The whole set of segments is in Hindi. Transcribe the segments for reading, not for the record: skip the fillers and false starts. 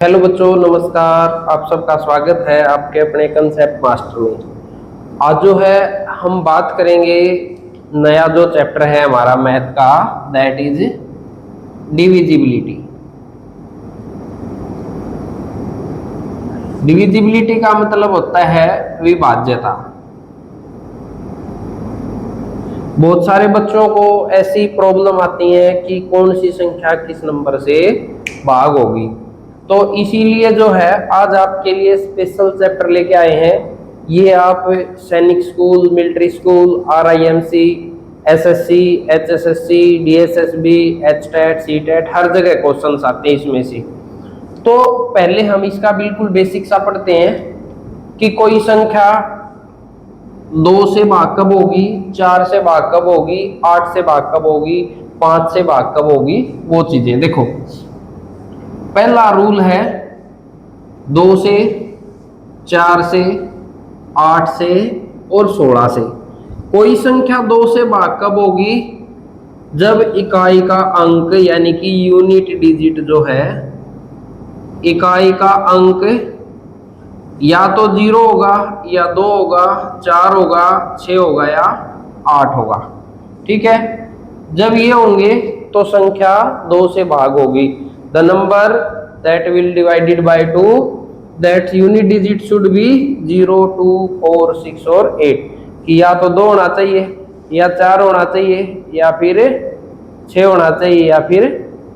हेलो बच्चों, नमस्कार। आप सबका स्वागत है आपके अपने कंसेप्ट मास्टर में। आज जो है हम बात करेंगे नया जो चैप्टर है हमारा मैथ का, दैट इज डिविजिबिलिटी। डिविजिबिलिटी का मतलब होता है विभाज्यता। बहुत सारे बच्चों को ऐसी प्रॉब्लम आती है कि कौन सी संख्या किस नंबर से भाग होगी। तो इसीलिए जो है आज आपके लिए स्पेशल चैप्टर लेके आए हैं। ये आप सैनिक school, military school, RIMC, SSC, HSSC, DSSB, HTET, CTET हर जगह क्वेश्चंस आते हैं इसमें से। तो पहले हम इसका बिल्कुल बेसिक सा पढ़ते हैं कि कोई संख्या 2 से भाग कब होगी, 4 से भाग कब होगी, 8 से भाग कब होगी, 5 से भाग कब होगी, वो चीजें देखो। पहला रूल है 2 से, 4 से, 8 से और 16 से। कोई संख्या 2 से भाग कब होगी, जब इकाई का अंक यानी कि यूनिट डिजिट जो है, इकाई का अंक या तो 0 होगा या 2 होगा, 4 होगा, 6 होगा या 8 होगा। ठीक है, जब ये होंगे तो संख्या 2 से भाग होगी। The number that will divided by 2, that unit digit should be 0, 2, 4, 6 और 8। कि या तो 2 होना चाहिए या 4 होना चाहिए या फिर 6 होना चाहिए या फिर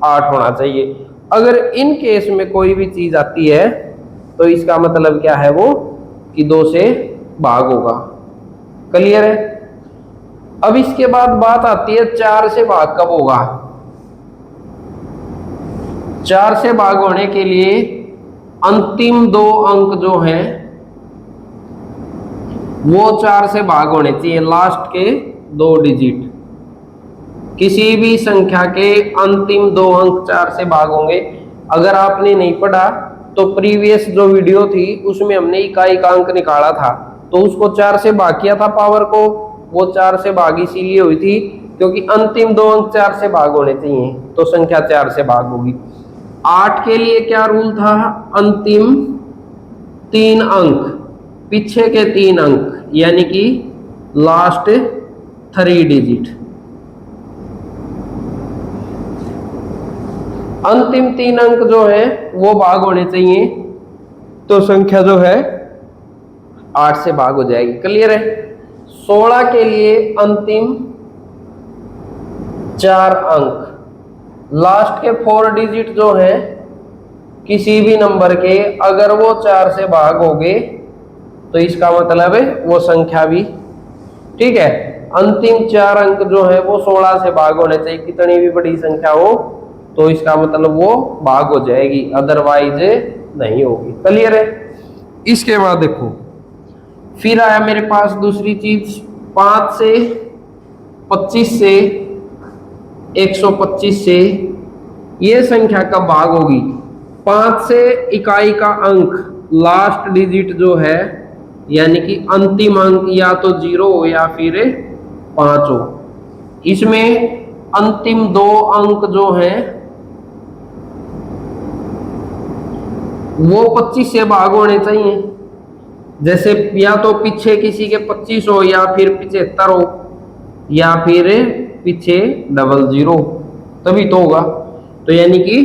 8 होना चाहिए। अगर इन केस में कोई भी चीज आती है तो इसका मतलब क्या है, वो कि 2 से भाग होगा। क्लियर है। अब इसके बाद बात आती है 4 से भाग कब होगा। 4 से भाग होने के लिए अंतिम 2 अंक जो हैं वो 4 से भाग होने चाहिए। लास्ट के 2 डिजिट किसी भी संख्या के अंतिम 2 अंक 4 से भाग होंगे। अगर आपने नहीं पढ़ा तो प्रीवियस जो वीडियो थी उसमें हमने इकाई का अंक निकाला था, तो उसको 4 से भाग किया था पावर को। वो 4 से भाग इसीलिए हुई थी क्योंकि अंतिम 2 अंक 4 से भाग होने चाहिए, तो संख्या 4 से भाग होगी। 8 के लिए क्या रूल था, अंतिम 3 अंक, पीछे के 3 अंक यानी कि लास्ट 3 डिजिट, अंतिम 3 अंक जो है वो भाग होने चाहिए, तो संख्या जो है 8 से भाग हो जाएगी। क्लियर है। 16 के लिए अंतिम 4 अंक, लास्ट के 4 डिजिट जो है किसी भी नंबर के, अगर वो 4 से भाग हो गए तो इसका मतलब है वो संख्या भी, ठीक है, अंतिम 4 अंक जो है वो 16 से भाग होने चाहिए। कितनी भी बड़ी संख्या हो तो इसका मतलब वो भाग हो जाएगी, अदरवाइज नहीं होगी। क्लियर है। इसके बाद देखो फिर आया मेरे पास दूसरी चीज, 5 से, 25 से, 125 से, ये संख्या कब भाग होगी। 5 से इकाई का अंक लास्ट डिजिट जो है यानी कि अंतिम अंक या तो 0 हो या फिर 5 हो। इसमें अंतिम 2 अंक जो हैं वो 25 से भाग होने चाहिए। जैसे या तो पीछे किसी के 25 हो या फिर 75 हो या फिर पीछे 00, तभी तो होगा। तो यानी कि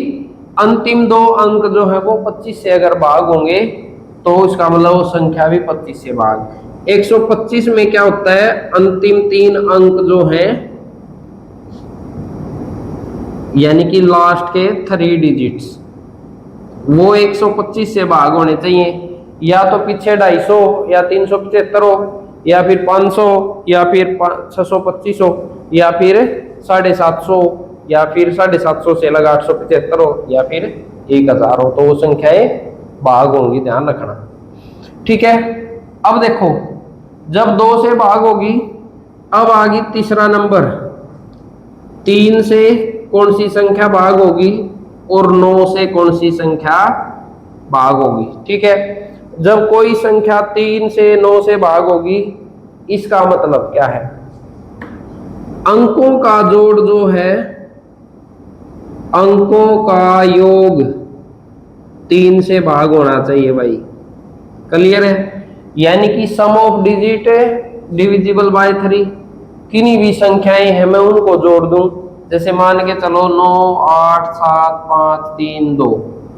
अंतिम 2 अंक जो है वो 25 से अगर भाग होंगे तो इसका मतलब वो संख्या भी 25 से भाग। 125 में क्या होता है, अंतिम 3 अंक जो है यानी कि लास्ट के 3 डिजिट्स वो 125 से भाग होने चाहिए। या तो पीछे 250 या 375 हो या फिर 500 या फिर 625 हो या फिर 750 या फिर 750 से लगा 875 हो या फिर 1000 हो, तो वो संख्याएं भाग होंगी, ध्यान रखना। ठीक है। अब देखो जब 2 से भाग होगी, अब आ गई तीसरा नंबर। 3 से कौन सी संख्या भाग होगी और 9 से कौन सी संख्या भाग होगी। ठीक है। जब कोई संख्या 3 से 9 से भाग होगी, इसका मतलब क्या है, अंकों का जोड़ जो है, अंकों का योग 3 से भाग होना चाहिए भाई। क्लियर है? यानी कि सम ऑफ डिजिट डिविजिबल बाय 3, किन्हीं भी संख्याएं हैं मैं उनको जोड़ दूं, जैसे मान के चलो 9 8 7 5 3 2,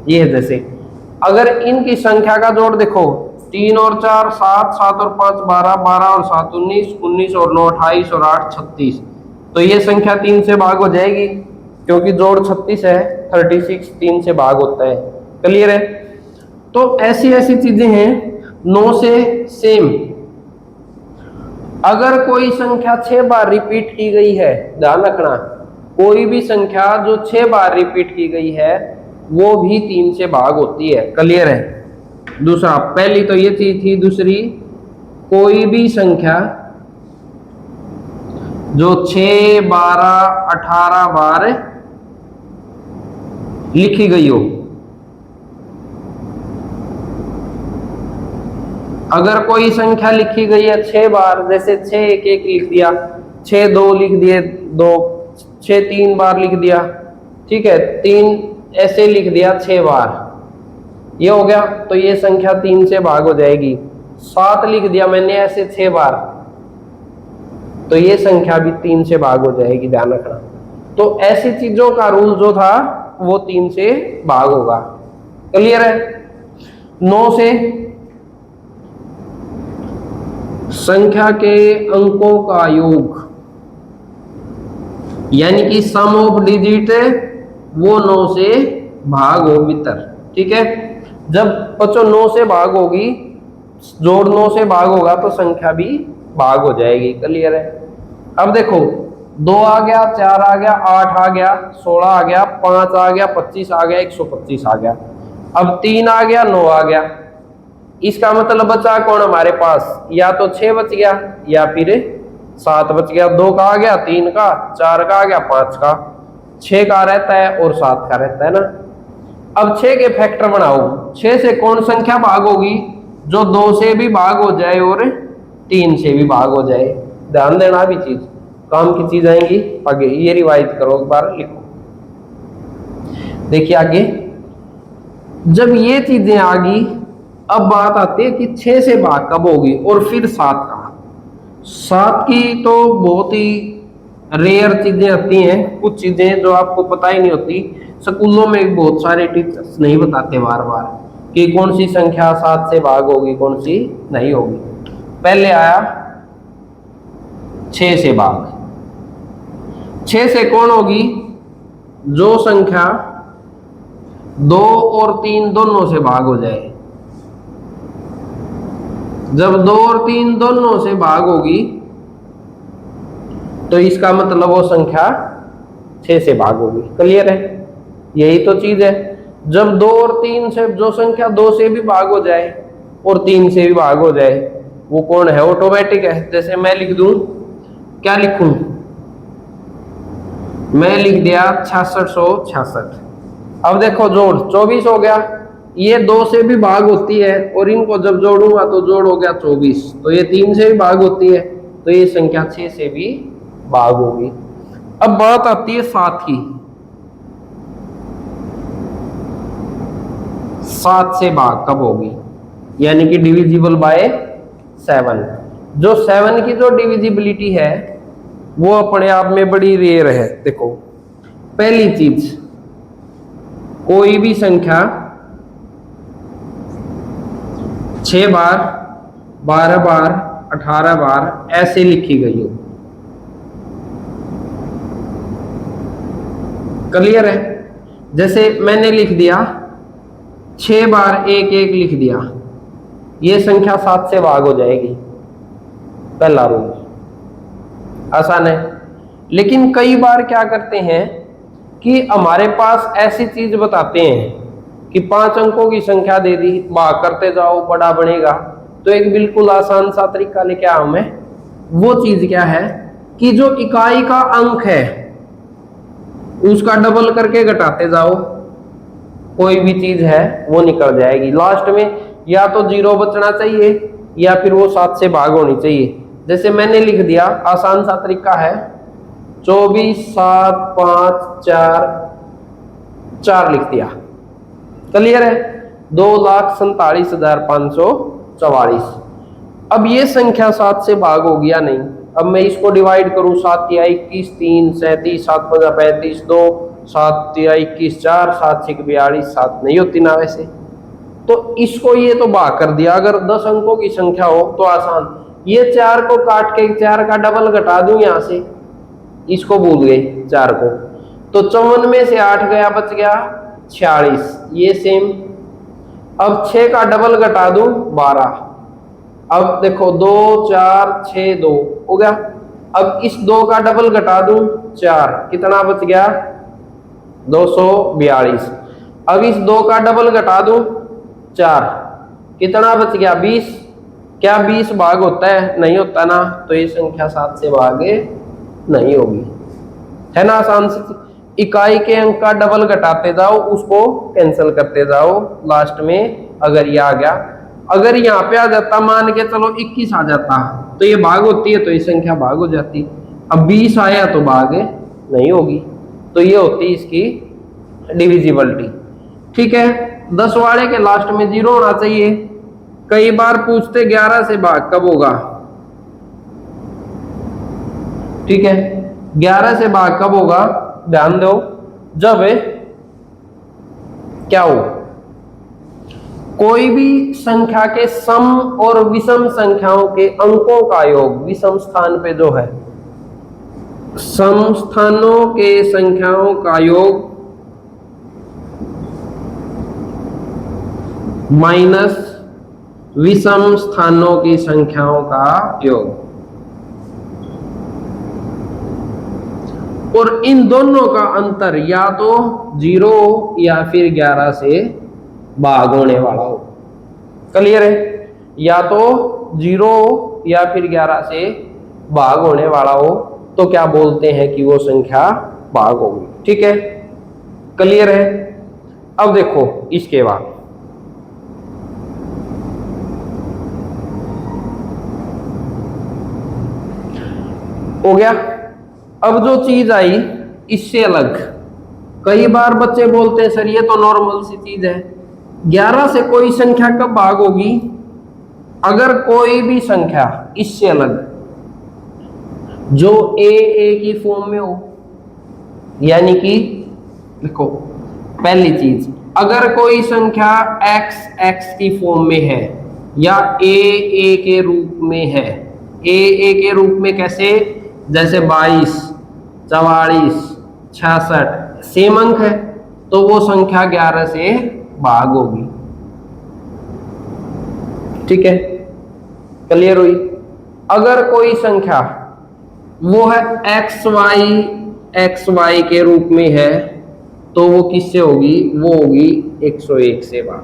ये है। जैसे अगर इनकी संख्या का जोड़ देखो 3 और 4 7, 7 और 5 12, 12 और 7 19, 19 और 9 28 और 8 36, तो ये संख्या 3 से भाग हो जाएगी, क्योंकि जोड़ 36 है, 36 3 से भाग होता है। क्लियर है? तो ऐसी ऐसी चीजें हैं। 9 से सेम अगर कोई संख्या 6 बार रिपीट की गई है, ध्यान रखना, कोई भी संख्या जो 6 बार रिपीट की गई है वो भी 3 से भाग होती है। क्लियर है? दूसरा, पहली तो ये चीज थी। दूसरी, कोई भी संख्या जो 6 12 18 बार लिखी गई हो, अगर कोई संख्या लिखी गई है 6 बार, जैसे 6 1 1 लिख दिया, 6 2 लिख दिए 2, 6 3 बार लिख दिया, ठीक है, 3 ऐसे लिख दिया 6 बार, ये हो गया, तो ये संख्या 3 से भाग हो जाएगी। 7 लिख दिया मैंने ऐसे 6 बार, तो ये संख्या भी 3 से भाग हो जाएगी, ध्यान रखना। तो ऐसी चीजों का रूल जो था वो 3 से भाग होगा। क्लियर है? 9 से संख्या के अंकों का योग, यानी कि सम ऑफ डिजिट, वो 9 से भाग हो भीतर। ठीक है? जब बच्चों 9 से भाग होगी, जोड़ 9 से भाग होगा तो संख्या भी भाग हो जाएगी। क्लियर है? अब देखो 2 आ गया, 4 आ गया, 8 आ गया, 16 आ गया, 5 आ गया, 25 आ गया, 125 आ गया, अब 3 आ गया, 9 आ गया। इसका मतलब बचा कौन हमारे पास? या तो 6 बच गया या फिर 7 बच गया। 2 का आ गया, 3 का, 4 का आ गया, 5 का, 6 का रहता है और 7 का रहता है ना। अब 6 के फैक्टर बनाओ। 6 से कौन संख्या भाग होगी? जो 2 से भी भाग हो जाए और 3 से भी भाग हो जाए। ध्यान देना भी चीज, काम की चीज आएंगी आगे, ये रिवाइज करो, एक बार लिखो। देखिए आगे, जब ये चीजें आ गई, अब बात आती है कि 6 से भाग कब होगी और फिर 7 का। 7 की तो बहुत ही रेयर चीजें आती हैं, कुछ चीजें जो आपको पता ही नहीं होती। स्कूलों में बहुत सारे टीचर्स नहीं बताते बार बार कि कौन सी संख्या 7 से भाग होगी, कौन सी नहीं होगी। पहले आया 6 से भाग। 6 से कौन होगी? जो संख्या 2 और 3 दोनों से भाग हो जाए। जब 2 और 3 दोनों से भाग होगी तो इसका मतलब वो संख्या 6 से भाग होगी। क्लियर है? यही तो चीज है। जब 2 और 3 से, जो संख्या 2 से भी भाग हो जाए और 3 से भी भाग हो जाए, वो कौन है? ऑटोमेटिक है। जैसे मैं लिख दूं, क्या लिखूं? मैं लिख दिया 6666। अब देखो जोड़ 24 हो गया। ये 2 से भी भाग होती है और इनको जब जोड़ूंगा तो जोड़ हो गया 24, तो ये 3 से भी भाग होती है, तो ये संख्या 6 से भी भाग होगी। अब बात आती है 7 की। 7 से भाग कब होगी? यानी कि डिविजिबल बाय 7। जो 7 की जो डिविजिबिलिटी है वो अपने आप में बड़ी रेयर है। देखो, पहली चीज, कोई भी संख्या 6 बार, 12 बार, 18 बार ऐसे लिखी गई हो। क्लियर है? जैसे मैंने लिख दिया 6 बार 1 1 लिख दिया, ये संख्या 7 से भाग हो जाएगी। पहला रूल आसान है। लेकिन कई बार क्या करते हैं कि हमारे पास ऐसी चीज बताते हैं कि 5 अंकों की संख्या दे दी, भाग करते जाओ बड़ा बनेगा। तो एक बिल्कुल आसान सा तरीका लेके आऊं मैं। वो चीज क्या है कि जो इकाई का अंक है उसका डबल करके घटाते जाओ, कोई भी चीज है वो निकल जाएगी। लास्ट में या तो 0 बचना चाहिए या फिर वो 7 से भाग होनी चाहिए। जैसे मैंने लिख दिया, आसान सा तरीका है, 24 7 5 4 4 लिख दिया। क्लियर है? 2,47,544। अब ये संख्या 7 से भाग होगी या नहीं? अब मैं इसको डिवाइड करूं, 7 या 21, 3 37, 7 5 35, 2 7 या 21 4, 7 6 42, 7 नहीं होती ना वैसे। तो इसको ये तो भाग कर दिया। अगर 10 अंकों की संख्या हो तो आसान, ये 4 को काट के 4 का डबल घटा दूं यहां से, इसको भूल गए 4 को, तो 54 में से 8 गया, बच गया 46। ये सेम। अब 6 का डबल घटा दूं 12। अब देखो 2 4 6 2 हो गया। अब इस 2 का डबल घटा दूं 4, कितना बच गया? 242। अब इस 2 का डबल घटा दूं 4, कितना बच गया? 20। क्या 20 भाग होता है? नहीं होता ना, तो ये संख्या 7 से भागे नहीं होगी, है ना। आसान से इकाई के अंक का डबल घटाते जाओ, उसको कैंसिल करते जाओ, लास्ट में अगर ये आ गया, अगर यहाँ पे आ जाता, मान के चलो 21 आ जाता, तो ये भाग होती है, तो ये संख्या भाग हो जाती। अब 20 आया तो भाग नहीं होगी, तो ये होती इसकी डिविजिबिलिटी। ठीक है। 10 वाले के लास्ट में 0 होना चाहिए। कई बार पूछते 11 से भाग कब होगा? ठीक है, 11 से भाग कब होगा? ध्यान दो, जब क्या हो, कोई भी संख्या के सम और विषम संख्याओं के अंकों का योग, विषम स्थान पे जो है, सम स्थानों के संख्याओं का योग माइनस विषम स्थानों की संख्याओं का योग, और इन दोनों का अंतर या तो 0 या फिर 11 से भाग होने वाला हो। क्लियर है? या तो 0 या फिर 11 से भाग होने वाला हो तो क्या बोलते हैं कि वो संख्या भाग होगी। ठीक है, क्लियर है। अब देखो इसके बाद हो गया। अब जो चीज आई इससे अलग, कई बार बच्चे बोलते हैं सर ये तो नॉर्मल सी चीज है, 11 से कोई संख्या कब भाग होगी? अगर कोई भी संख्या इससे अलग जो ए की फॉर्म में हो, यानी कि देखो पहली चीज, अगर कोई संख्या x की फॉर्म में है या ए के रूप में है, ए के रूप में कैसे? जैसे 22 44 66 सेम अंक है, तो वो संख्या 11 से भाग होगी। ठीक है, क्लियर हुई। अगर कोई संख्या वो है xy के रूप में है तो वो किससे होगी? वो होगी 101 से भाग।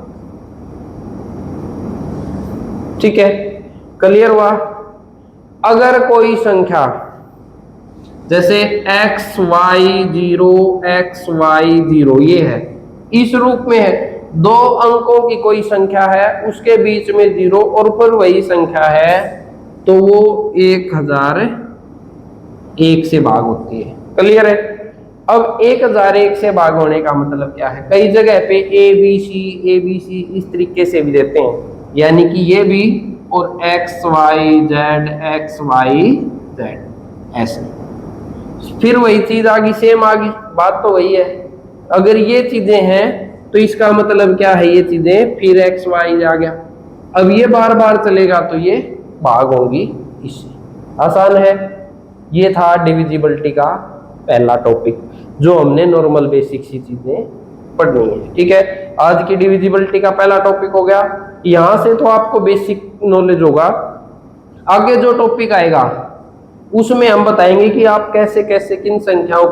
ठीक है, क्लियर हुआ। अगर कोई संख्या जैसे xy0 ये है, इस रूप में है, 2 अंकों की कोई संख्या है, उसके बीच में 0 और फिर वही संख्या है, तो वो 1001 से भाग होती है। क्लियर है। अब 1001 से भाग होने का मतलब क्या है? कई जगह पे ABC इस तरीके से भी देते हैं, यानी कि ये भी और XYZ ऐसे, फिर वही चीज आ गई, सेम आ गई, बात तो वही है। अगर ये चीजें हैं तो इसका मतलब क्या है? ये चीजें फिर XY आ गया। अब ये बार बार चलेगा तो ये भाग होगी इससे। आसान है। ये था डिविजिबिलिटी का पहला टॉपिक, जो हमने नॉर्मल बेसिक सी चीजें पढ़नी है। ठीक है, आज की डिविजिबिलिटी का पहला टॉपिक हो गया। यहां से तो आपको बेसिक नॉलेज होगा। आगे जो टॉपिक आएगा उसमें हम बताएंगे कि आप कैसे कैसे किन संख्याओं